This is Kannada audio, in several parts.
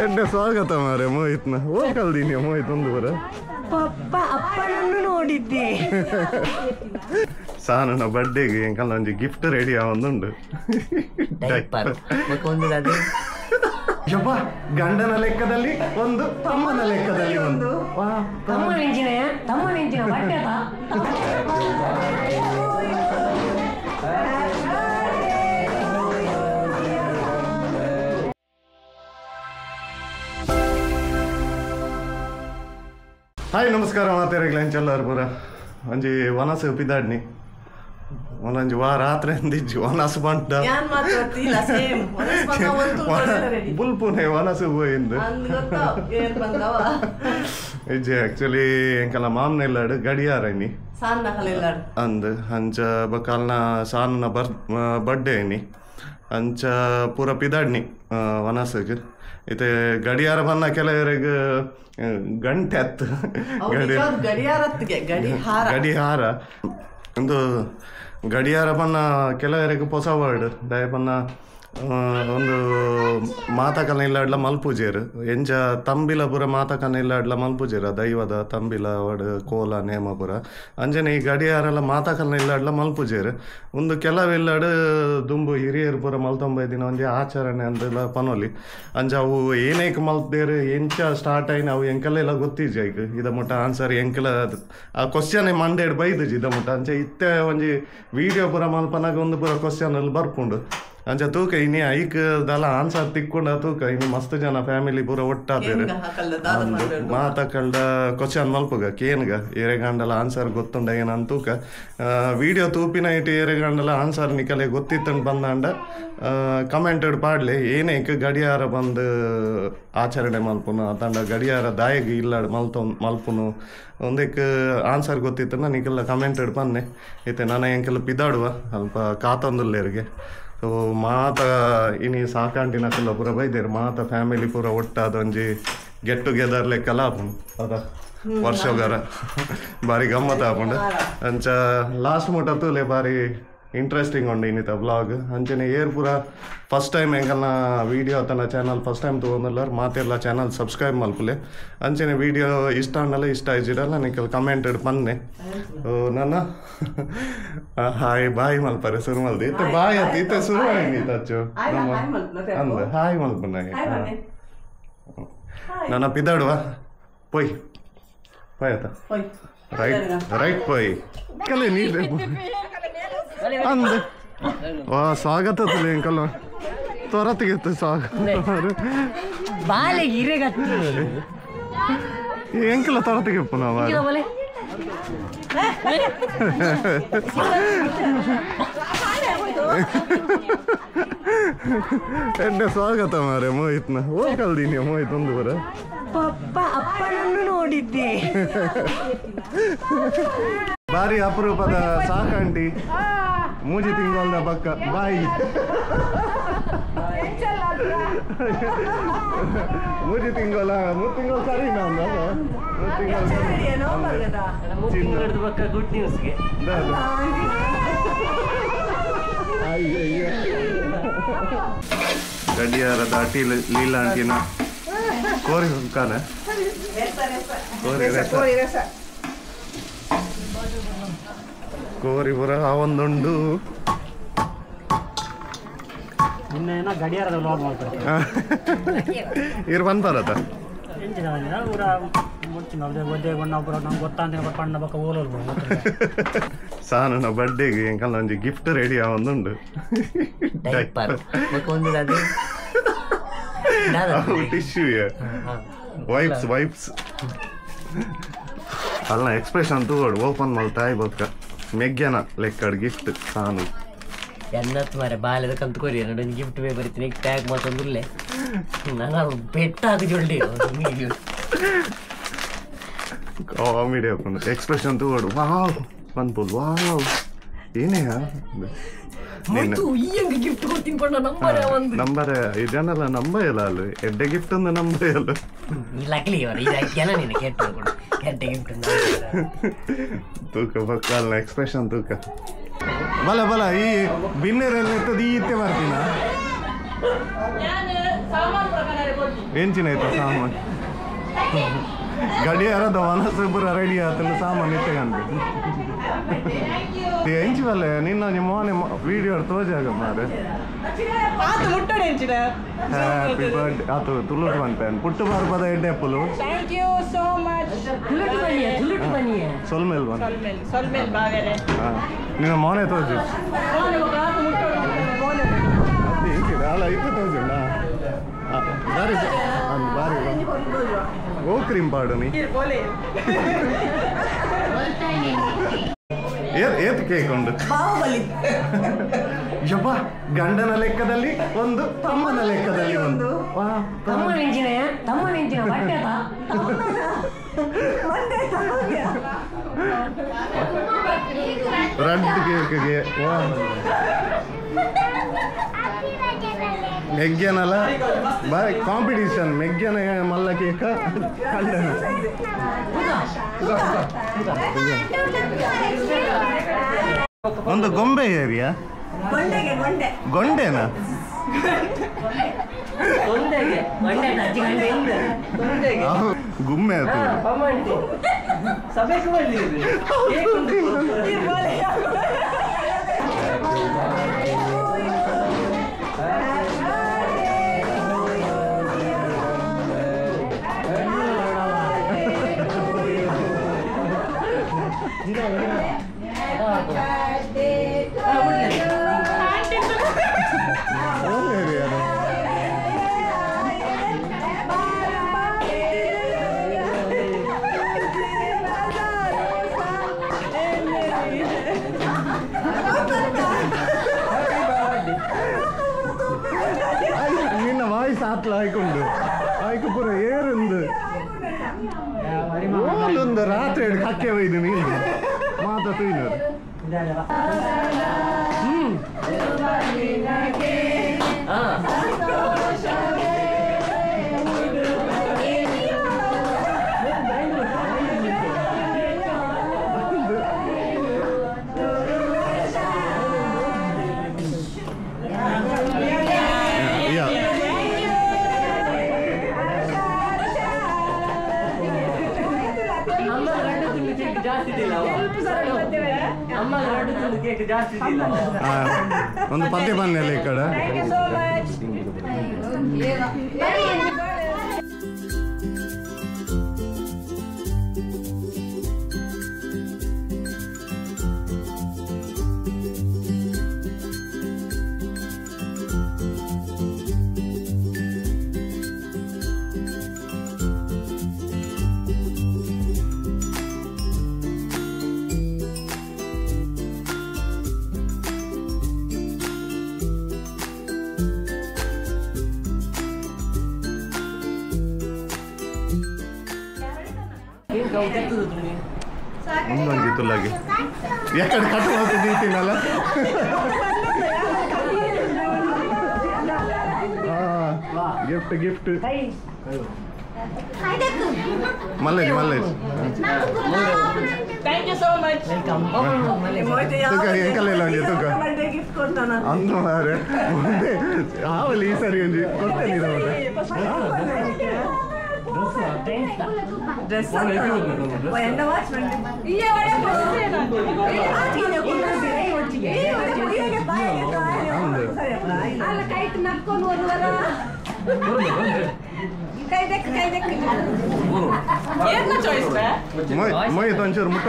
ಎಡ್ಡೆ ಸ್ವಾಗತ ಮಾರೆ ಮೋಹಿತ್ನ ಹೋಗಲ್ದೀನಿ ಮೋಹಿತ್ ಒಂದು ಬರ ಪಪ್ಪ ಅಪ್ಪನನ್ನು ನೋಡಿದ್ದೆ ಸಾನನ ಬರ್ಡೇಗೆ ಎಂಕಲ್ಲ ಒಂಜಿ ಗಿಫ್ಟ್ ರೆಡಿ ಆವೊಂದುಂಡು ಗಂಡನ ಲೆಕ್ಕದಲ್ಲಿ ಒಂದು ತಮ್ಮನ ಲೆಕ್ಕದಲ್ಲಿ ಒಂದು ಹಾಯ್ ನಮಸ್ಕಾರ ಮಾತೇರೆಗ್ಲಂಚೆಲ್ಲರು ಪೂರ ಒಂಜಿ ವನಸ ಪಿದಾಡ್ನಿ ಒಂದೊಂಜಿ ರಾತ್ರಿ ಅಂದಿಜ್ಜಿ ವನಸ ಬಂಟ ಬುಲ್ಪುನೆ ವನಸ ಹೋಯಿಂದು ಇಜ್ಜಿ ಆಕ್ಚುಲಿ ಎಂಕಲ್ಲ ಮಾಮ್ನೆಲ್ಲಾಡು ಗಡಿಯಾರನಿ ಅಂದ್ ಅಂಚ ಬಕಾಲ್ನ ಸಾನನ ಬರ್ಡೇ ಐನಿ ಅಂಚ ಪೂರ ಪಿದಾಡ್ನಿ ವನಸಗ್ ಇತ್ತೆ ಗಡಿಯಾರ ಬನ್ನ ಕೆಲವರಿಗೆ ಗಂಟೆ ಹತ್ತು ಗಡಿಯಾರ ಒಂದು ಗಡಿಯಾರ ಬನ್ನ ಕೆಲವರಿಗೆ ಹೊಸ ವರ್ಡ್ ದಯ ಬನ್ನ ಒಂದು ಮಾತಕನ ಇಲ್ಲಾಡ್ಲ ಮಲ್ಪೂಜೇರು ಎಂಜ ತಂಬಿಲ ಪುರ ಮಾತಕನ ಇಲ್ಲಾಡ್ಲ ಮಲ್ಪೂಜೇರ ದೈವದ ತಂಬಿಲ ವಡ್ ಕೋಲ ನೇಮ ಪುರ ಅಂಜನೆ ಈ ಗಡಿಯಾರೆಲ್ಲ ಮಾತಕನ ಇಲ್ಲಾಡ್ಲ ಮಲ್ಪೂಜೇರು ಒಂದು ಕೆಲವೆಲ್ಲಾಡು ದುಂಬು ಹಿರಿಯರು ಪುರ ಮಲ್ತೊಂಬೈ ದಿನ ಒಂದೇ ಆಚರಣೆ ಅಂತೆಲ್ಲ ಪನೋಲಿ ಅಂಜ ಅವು ಏನೇಕ್ ಮಲ್ತೇರು ಎಂಚ ಸ್ಟಾರ್ಟ್ ಆಯ್ನ ಅವು ಎಂಕಲೆಲ್ಲ ಗೊತ್ತಿಜ್ಜ ಈಗ ಇದ ಮುಟ್ಟ ಆನ್ಸರ್ ಎಂಕಲ ಆ ಕ್ವಶನ್ ಮಂಡೇಡ್ ಬೈದಜಿ ಇದ ಮುಟ್ಟ ಅಂಚೆ ಇತ್ತೆ ಒಂಜಿ ವಿಡಿಯೋ ಪುರ ಮಲ್ಪನಾಗ ಒಂದು ಪುರ ಕ್ವಶನ್ ಅಲ್ಲಿ ಬರ್ಪುಂಡು ಅಂಚ ತೂಕ ಇನ್ನಿ ಐಕ್ ದಲ ಆನ್ಸರ್ ತಿಕ್ಕೊಂಡ ತೂಕ ಇನ್ನು ಮಸ್ತ್ ಜನ ಫ್ಯಾಮಿಲಿ ಪೂರ ಒಟ್ಟಾದೇರು ಮಾತಕಲ್ದ ಕ್ವಶನ್ ಮಲ್ಪುಗ ಕೇನ್ಗ ಎರೆಗಂಡಲ ಆನ್ಸರ್ ಗೊತ್ತುಂಡ ಏನಂತ ತೂಕ ವಿಡಿಯೋ ತೂಪಿನ ಇಟ್ಟು ಎರೆಗಂಡಲ ಆನ್ಸರ್ ನಿಕಲೆ ಗೊತ್ತಿತ್ತಂಡು ಬಂದಾಂಡ ಕಮೆಂಟೆಡ್ ಪಾಡ್ಲೆ ಏನೇಕ್ ಗಡಿಯಾರ ಬಂದು ಆಚರಣೆ ಮಲ್ಪುನು ಅತಂಡ ಗಡಿಯಾರ ದಾಯಿಗೆ ಇಲ್ಲ ಮಲ್ಪುನು ಒಂದಕ್ಕೆ ಆನ್ಸರ್ ಗೊತ್ತಿತ್ತಂಡ ನಿಕಲ್ಲ ಕಮೆಂಟೆಡ್ ಪನ್ನೆ ಐತೆ ನಾನು ಎಂಕೆಲ್ಲ ಪಿದಾಡುವ ಸ್ವಲ್ಪ ಕಾತೊಂದುಲ್ಲೇರಿಗೆ ಸೊ ಮಾತ ಇನಿ ಸಾಕಾಂಟಿನಕ್ಕೆಲ್ಲ ಪೂರ ಬೈದೇರು ಮಾತ ಫ್ಯಾಮಿಲಿ ಪೂರ ಒಟ್ಟಾದ ಒಂಜಿ ಗೆಟ್ ಟುಗೆದರ್ ಲೆಕ್ಕಲ್ಲ ಆಪುಂಡು ಅದ ವರ್ಷಗಾರ ಬಾರಿ ಗಮ್ಮತ್ ಆಪುಂಡು ಅಂಚ ಲಾಸ್ಟ್ ಮುಟ್ಟ ತೂಲೆ ಬಾರಿ ಇಂಟ್ರೆಸ್ಟಿಂಗ್ ಉಂಡು ಇನ್ನಿತ ಬ್ಲಾಗ್ ಅಂಚನೆ ಏರ್ ಪೂರ ಫಸ್ಟ್ ಟೈಮ್ ಎಂಕಲ್ನ ವೀಡಿಯೋ ತನ್ನ ಚಾನಲ್ ಫಸ್ಟ್ ಟೈಮ್ ತೊಗೊಂಡಲ್ಲಾರ ಮಾತೆಲ್ಲ ಚಾನಲ್ ಸಬ್ಸ್ಕ್ರೈಬ್ ಮಲ್ಪುಲೆ ಅಂಚನೆ ವೀಡಿಯೋ ಇಷ್ಟ ಅನ್ನಲ್ಲ ಇಷ್ಟ ಆಯ್ಜಿಡಲ್ಲ ನಿಕಲ್ ಕಮೆಂಟೆಡ್ ಪನ್ನೆ ನನ್ನ ಹಾಯ್ ಬಾಯ್ ಮಲ್ಪರೆ ಶುರು ಮಲ್ದಿ ಇತ್ತೆ ಬಾಯ್ ಅತ್ತ ಇತ್ತೆ ಶುರು ಆಯ್ನಿ ತಚ್ಚು ಅಂದ ಹಾಯ್ ಮಲ್ಪನ ನನ್ನ ಪಿದಾಡುವ ಪೊಯ್ ಪೊಯ್ ಆತ ರೈಟ್ ಪೊಯ್ ಕಲೆ ನೀರು ಅಂದ ವಾ ಸ್ವಾಗತ ಎಂಕಲ್ಲ ತ್ವರತಿಗೆ ಸ್ವಾಗತ ಎಂಕಲ್ಲ ತ್ವರತಿಗೆ ಪುನಃ ಎಡ್ಡೆ ಸ್ವಾಗತ ಮಾರೆ ಮೋಹಿತ್ನ ಹೋಗಲ್ದೀನಿ ಮೋಹಿತ್ ಒಂದು ಬರ ಪಪ್ಪ ಅಪ್ಪನನ್ನು ನೋಡಿದ್ದೆ ಬಾರಿ ಅಪರೂಪದ ಸಾಕಾಂಟಿ ಮೂಜಿ ತಿಂಗಳದ ಪಕ್ಕ ಬಾಯಿ ಮೂಜಿ ತಿಂಗಳ 3 ತಿಂಗಳು ಸರಿ ನಾನು ಗಡಿಯಾರದ ಅಟಿ ಲೀಲಾಂಟಿನ ಕೋರಿ ಕಾನ ಕೋರಿ ಪುರ ಒಂದುಂಡು ಇರ್ ಬಂತಾರತ ಸಾನನ ಬರ್ಡೇಗೆ ಎಂಕಲ್ಲ ಒಂಜಿ ಗಿಫ್ಟ್ ರೆಡಿ ಆವೊಂದುಂಡು ಟಿಶ್ಯೂ ವೈಪ್ಸ್ ಅಲ್ಲ ಎಕ್ಸ್ಪ್ರೆಷನ್ ತಗೋಡು ಓಪನ್ ಮಾಡ್ತಾಯಿ ಬೊಕ್ಕ ಮೆಗ್ಗ್ಯಾನ ಲೆಕ್ಕಡ್ ಗಿಫ್ಟ್ ಸಾನು ಎನ್ನತ್ ಮಾರೆ ಬಾಲ್ಯದ ಕಂತು ಕೊರಿ ನೋಡಿ ಗಿಫ್ಟ್ ಬೇ ಬರ್ತೀನಿ ಟ್ಯಾಗ್ ಮಾಡ್ತಂದುರ್ಲೆ ನಾನು ಬೆಟ್ಟ ಹಾಕಿಜೊಳ್ಳಿ ಕಾಮಿಡಿ ಹಾಕೊಂಡು ಎಕ್ಸ್ಪ್ರೆಷನ್ ತಗೋಡು ವಾವ್ ಅನ್ಬೋದು ವಾವ್ ಏನೇ ಗಿಫ್ಟ್ ಕೊಡ್ತೀನಿ ನಂಬರ್ ಇದನ್ನೆಲ್ಲ ನಂಬಲ್ಲ ಅಲ್ಲ ಎಡ್ಡೆ ಗಿಫ್ಟ್ ಒಂದು ನಂಬಲ್ಲ ತೂಕ ಬಕ್ಕಲ್ಲ ಎಕ್ಸ್ಪ್ರೆಷನ್ ತೂಕ ಬಲ ಬಲ ಈ ಬಿನ್ನರಲ್ಲಿ ಎತ್ತದ ಈ ಇತ್ತೆ ಮಾಡ್ತೀನ ಎಂಚಿನಾಯ್ತು ಸಾಮಾನು ಗಡಿಯಾರದ ವನಸೊಬ್ಬರ ರೆಡಿ ಆತಲ್ಲ ಸಾಮಾನು ಇಟ್ಟಗಂತ ಎಂಚಿವಲ್ಲ ನಿನ್ನ ನಿಮ್ಮ ಮನೆ ವಿಡಿಯೋ ತೋಜಾಗ ಮಾರೆ ಹ್ಯಾಪಿ ಬರ್ಡೇ ಆತು ತುಳುಟು ಬಂತೇನೆ ಪುಟ್ಟು ಬಾರ್ಬದ ಎಡ್ಡೆ ಪುಲು Thank you so much. ಸೊಲ್ಮೇಲ್ ಬಂದ Solmel bagere. ನಿನ್ನ ಮನೆ ತೋಜು ಅಲ್ಲ ಇತ್ತು ತೋಜುಂಡ ಬಾರಿ ಬಾರಿ ಓ ಕ್ರೀಮ್ ಪಾಡು ನೀ ಏತ್ ಕೇಕ್ ಉಂಟು ಯಪ್ಪ ಗಂಡನ ಲೆಕ್ಕದಲ್ಲಿ ಒಂದು ತಮ್ಮನ ಲೆಕ್ಕದಲ್ಲಿ ಒಂದು ರೆಡ್ ಕೇಕ್ಗೆ ಮೆಗ್ಗನಲ್ಲ ಬಾರಿ ಕಾಂಪಿಟೀಷನ್ ಮೆಗ್ಗನ ಮಲ್ಲ ಕೇಕ ಗಂಡನ ಒಂದು ಗೊಂಬೆ ಏರಿಯಾ ಗೊಂಡೆನಾ ಗುಮ್ಮೆ ಆಯ್ತು ನಿನ್ನ ವಾಯ್ಸ್ ಆತ್ಲ ಆಯ್ಕೊಂಡು ಆಯ್ಕು ಪೂರ ಏರುಂದು ಓಲೊಂದು ರಾತ್ರಿ ಹಿಡ್ದು ಹಕ್ಕೆ ಒಯ್ದು ನೀನು ಮಾತ ತುಯ್ನರು ಒಂದು ಪದ್ಯ ಬನ್ನೆಲ್ಲ ಈ ಕಡೆ ಮುಂದೊಂದು ತುಲಾಗಿ ಯಾಕಡೆ ಕಟ್ಟು ಮಾಡ್ತಿದ್ದೀನಲ್ಲ ಗಿಫ್ಟ್ ಗಿಫ್ಟ್ ಮಲ್ಲೇಜ್ ಮಲ್ಲೇಜ್ Thank you so much. ತುಕ ಎಂಕಲೆಲ್ಲ ಒಂಜಿ ತುಕ ಅಂದು ಮಾರೆ ಮುಂದೆ ಆವಲ್ಲಿ ಈ ಸರಿ ಒಂಜಿ ಕೊಡ್ತೇನೆ ಮೊಯ್ತು ಒಂಚೂರು ಮುಟ್ಟ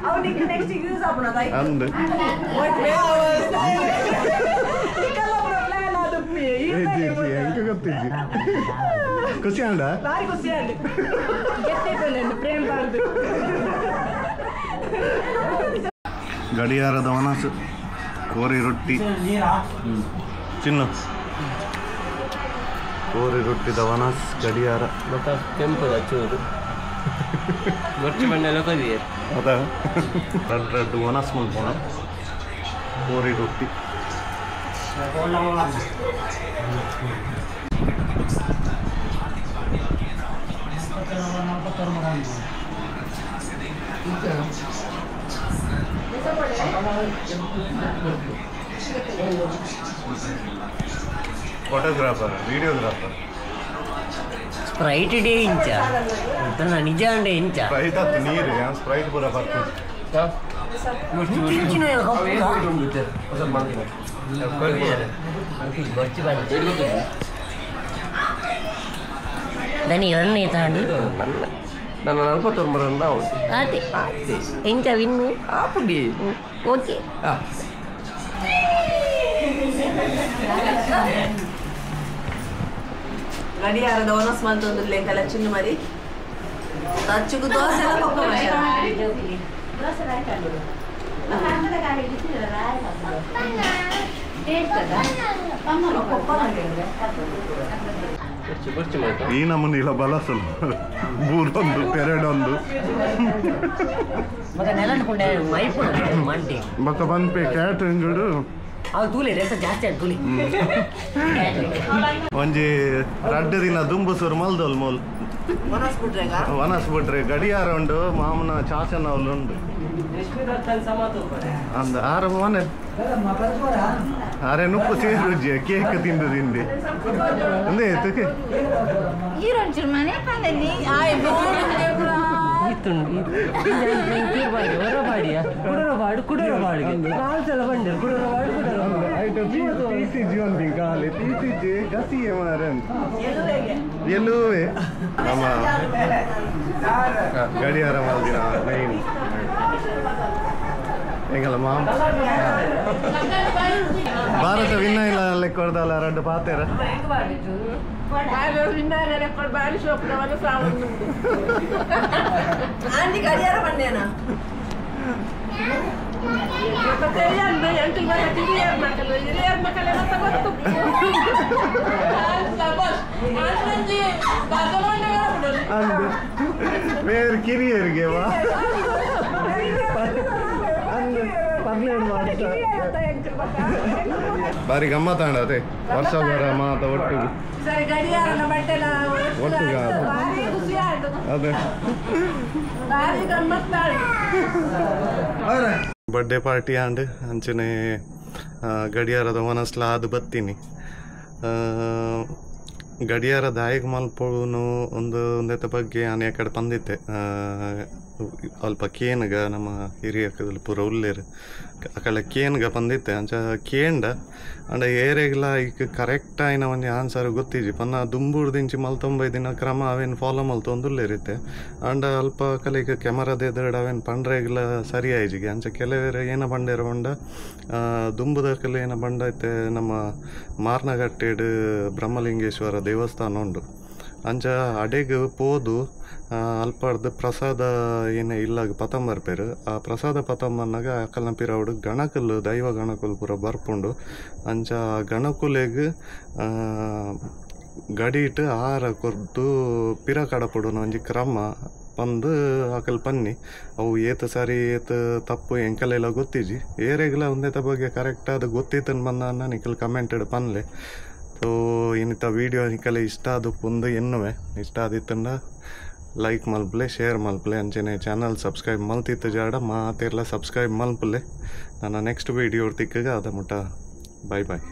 ಅವನಿಗೆ ನೆಕ್ಸ್ಟ್ ಯೂಸ್ ಆಗೋಣ ಅಂದು ಹೆಂಗೆ ಗೊತ್ತಿದ್ದಿ ಖುಷಿ ಅಂಡ ಭಾರಿ ಖುಷಿ ಆಯ್ತು ಗೆಟ್ಟಿತ್ತು ಪ್ರೇಮ್ ಬಾರ್ದು ಗಡಿಯಾರದ ವನಸು ಕೋರಿ ರೊಟ್ಟಿ ಚಿನ್ನು ಕೋರಿ ರೊಟ್ಟಿದ ವನಸ್ ಗಡಿಯಾರ ಮತ್ತು ಕೆಂಪು ಚೂರು ಗೊಚ್ಚು ಮಣ್ಣೆಲ್ಲ ಕದಿದೆ ಅದ ರೆಡ್ ವನಸ್ ಮಲ್ಪೋಣ ಕೋರಿ ರೊಟ್ಟಿ ಫೋಟೋಗ್ರಾಫರ್ ವಿಡಿಯೋಗ್ರಾಫರ್ ಸ್ಪ್ರೈಟ್ ಡೇ ಇಂಚ ನಿಜ ಅಂಡೆ ಇಂಚ ಸ್ಪ್ರೈಟ್ ಹತ್ತು ನೀರು ಸ್ಪ್ರೈಟ್ ಪೂರ ಬರ್ತದೆ దాన్ని ఇవన్నీ తాండి నన్ను 49 అదే ఇంత విన్ను అప్పుడు ఓకే ಗಡಿಯಾರದ ಒನಸ್ ಮಂತೊಂದು ಲೆಂಕಲ ಚಿನ್ನ ಮರಿ ತಚ್ಚುಕು ದೋಸೆ ಎಲ್ಲ ಪಪ್ಪ ಈ ನಮ್ಮನ್ನ ಇಲ್ಲ ಬಲಸಲು ಬೂರೊಂದು ಪೆರಡೊಂದು ಮತ್ತೆ ನೆಲನ್ಕೊಂಡೆ ಮೈಪುರ ಮಂಟಿ ಬಕ್ಕ ಬಂದ್ಪೆ ಕ್ಯಾಟ್ರಿಂಗ್ ಅವು ತೂಲಿ ರೆಸ ಜಾಸ್ತಿ ಅಂತ ತೂಲಿ ಒಂಜಿ ರಡ್ಡು ದಿನ ದುಂಬುಸೂರು ಮಲ್ದೋಲ್ ಮೂಲ್ ವನಸ್ ಬಿಟ್ರೆ ಗಡಿಯಾರ ಉಂಡು ಮಾಮನ ಚಾಚನ ಅವಳು ಉಂಡು ಅಂದ ಆರ ಮನೆ ಆರೆ ನುಪ್ಪು ಸೇರುಜ್ಜಿ ಕೇಕ್ ತಿಂದು ತಿಂದು ಅಂದೇ ಎತ್ತಕ್ಕೆ ಎಲ್ಲೂವೆ ನಮ್ಮ ಗಡಿಯಾರ ಮಲ್ದಿನ ಮೈನ್ ಹೆಂಗಲ್ಲ ಮಾಮ ಭಾರತ ವಿನ್ನ ಇಲ್ಲ ಲೆಕ್ಕ ಹೊಡೆದಲ್ಲ ಎರಡು ಪಾತೇರ ಗಡಿಯಾರ ಬಂದೇನಾ ಬೇರೆ ಕಿರಿಯರಿಗೆ ವಾ ಬಾರಿ ಗಮ್ಮತ್ ಅಂಡ ಅದೇ ವರ್ಷ ಬರ ಮಾತ ಒಟ್ಟಿಗೆ ಗಡಿಯಾರನ ಬಟ್ಟೆಲ್ಲ ಒಟ್ಟಿಗೆ ಭಾರಿ ಖುಷಿ ಆಯ್ತು ಅದೇ ಭಾರಿ ಗಮ್ಮತ್ ಬರ್ಡೇ ಪಾರ್ಟಿ ಆಂಡ್ ಅಂಚನೆ ಗಡಿಯಾರದ ಮನಸ್ಲ ಅದು ಬತ್ತೀನಿ ಗಡಿಯಾರದ ಆಯ್ಕೆ ಮಲ್ಪೋನು ಒಂದೆತ್ತ ಬಗ್ಗೆ ನಾನು ಯಾಕಡೆ ಬಂದಿದ್ದೆ ಅಲ್ಪ ಕೇನ್ಗ ನಮ್ಮ ಹಿರಿಯಕ್ಕದಲ್ಲಿ ಪೂರ ಉಲ್ಲೇರು ಅಕಡೆ ಕೇನ್ಗ ಬಂದಿತ್ತೆ ಅಂಚ ಕೇಂಡ ಅಂಡ ಏರೆಗ್ಲ ಈಗ ಕರೆಕ್ಟ್ ಆಯ್ನ ಒಂದು ಆನ್ಸರ್ ಗೊತ್ತಿಜಿ ಪನ್ನ ದುಂಬುಡ್ದಿಂಚಿ ಮಲ್ತೊಂಬೈ ದಿನ ಕ್ರಮ ಅವೇನು ಫಾಲೋ ಮಲ್ತೊಂದುಲ್ಲೇರಿತ್ತೆ ಅಂಡ ಅಲ್ಪ ಕಲಿಗ ಕ್ಯಾಮರಾದ ಎದುರುಡು ಅವೇನು ಪಂಡ್ರೆಗ್ಲ ಸರಿ ಆಯ್ಜಿಗೆ ಅಂಚ ಕೆಲವೇರೆ ಏನ ಬಂಡೇರ ಬಂಡ ದುಂಬುದಕ್ಕಲ್ಲಿ ಏನ ಬಂಡ ಐತೆ ನಮ್ಮ ಮಾರ್ನಗಟ್ಟೆಡ್ ಬ್ರಹ್ಮಲಿಂಗೇಶ್ವರ ದೇವಸ್ಥಾನ ಉಂಡು ಅಂಚ ಅಡೆಗ್ ಪೋದು ಅಲ್ಪಾರ್ದು ಪ್ರಸಾದ ಏನೇ ಇಲ್ಲಾಗ ಪತಂ ಬರ್ಪೇರು ಆ ಪ್ರಸಾದ ಪತಂ ಅನ್ನಗ ಅಕ್ಕಲ್ನ ಪಿರವುಡು ಗಣಕಲ್ ದೈವ ಗಣಕುಲ್ ಪೂರ ಬರ್ಪುಂಡು ಅಂಚ ಗಣಕುಲೆಗ್ ಗಡಿಟ್ ಆರ ಕೊರ್ದು ಪಿರ ಕಡಪುಡು ಒಂಜಿ ಕ್ರಮ ಬಂದು ಆಕಲ್ ಪನ್ನಿ ಅವು ಏತ ಸರಿ ಏತ ತಪ್ಪು ಎಂಕಲೆಲ್ಲ ಗೊತ್ತಿಜಿ ಏರೆಗ್ಲ ಒಂದೇತ ಬಗ್ಗೆ ಕರೆಕ್ಟ್ ಅದು ಗೊತ್ತಿತ್ತನ್ ಬಂದ ನಿಕಲ್ ಕಮೆಂಟೆಡ್ ಪನ್ಲೆ ಸೊ ಇನ್ನಿತ ವೀಡಿಯೋ ನಿಕಲೆ ಇಷ್ಟ ಅದು ಪುಂದು ಎನ್ನುವೆ ಇಷ್ಟ ಆದಿತ್ತಂಡ ಲೈಕ್ ಮಲ್ಪಲೆ ಶೇರ್ ಮಲ್ಪಲೆ ಅಂಚನೆ ಚಾನಲ್ ಸಬ್ಸ್ಕ್ರೈಬ್ ಮಲ್ತಿತ್ತು ಜಾಡ ಮಾತೆಲ್ಲ ಸಬ್ಸ್ಕ್ರೈಬ್ ಮಲ್ಪಲೆ ನನ್ನ ನೆಕ್ಸ್ಟ್ ವೀಡಿಯೋ ತಿಕ್ಕಗ ಅದ ಮುಟ ಬಾಯ್ ಬಾಯ್